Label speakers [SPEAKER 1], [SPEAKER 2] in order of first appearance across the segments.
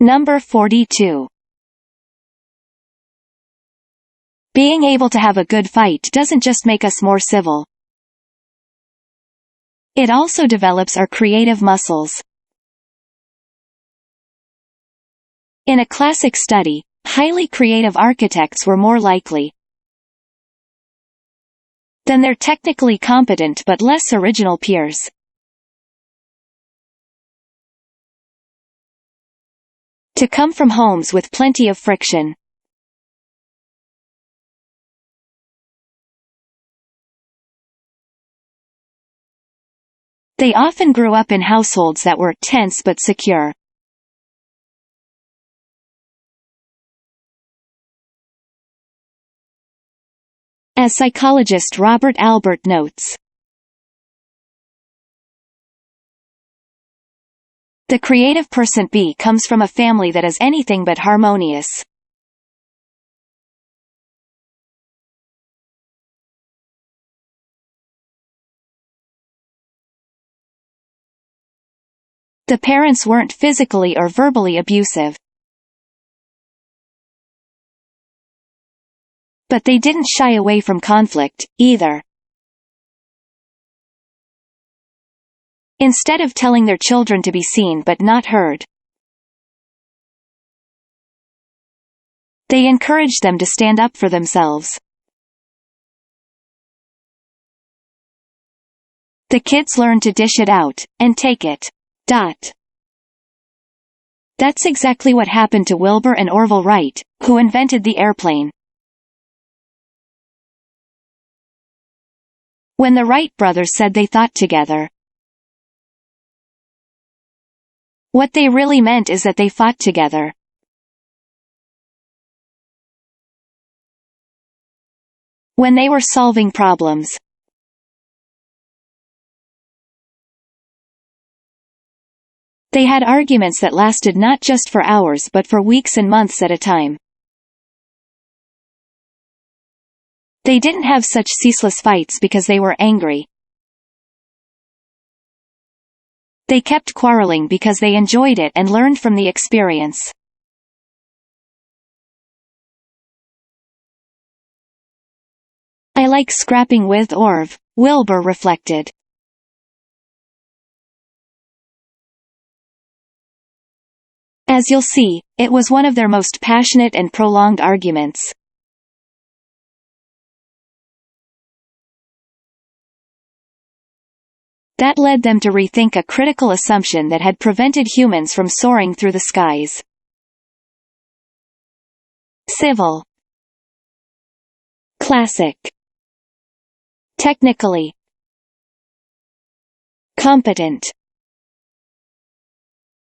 [SPEAKER 1] Number 42. Being able to have a good fight doesn't just make us more civil. It also develops our creative muscles. In a classic study, highly creative architects were more likely than their technically competent but less original peers. To come from homes with plenty of friction. They often grew up in households that were tense but secure. As psychologist Robert Albert notes, the creative person B comes from a family that is anything but harmonious. The parents weren't physically or verbally abusive. But they didn't shy away from conflict, either. Instead of telling their children to be seen but not heard, they encouraged them to stand up for themselves. The kids learned to dish it out, and take it. That's exactly what happened to Wilbur and Orville Wright, who invented the airplane. When the Wright brothers said they thought together, what they really meant is that they fought together. When they were solving problems, they had arguments that lasted not just for hours but for weeks and months at a time. They didn't have such ceaseless fights because they were angry. They kept quarreling because they enjoyed it and learned from the experience. I like scrapping with Orv, Wilbur reflected. As you'll see, it was one of their most passionate and prolonged arguments. That led them to rethink a critical assumption that had prevented humans from soaring through the skies. Civil. Classic. Technically. Competent.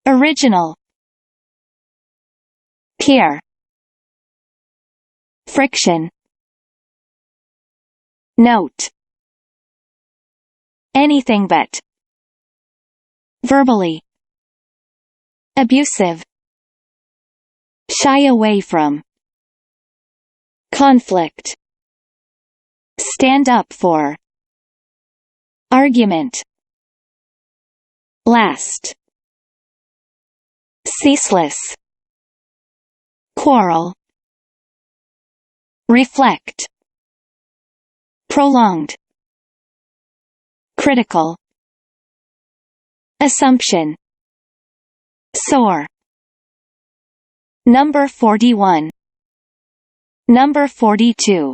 [SPEAKER 1] Original. Peer. Friction. Note. Anything but. Verbally. Abusive. Shy away from. Conflict. Stand up for. Argument. Last. Ceaseless. Quarrel. Reflect. Prolonged. Critical. Assumption. Soar. Number 41. Number 42.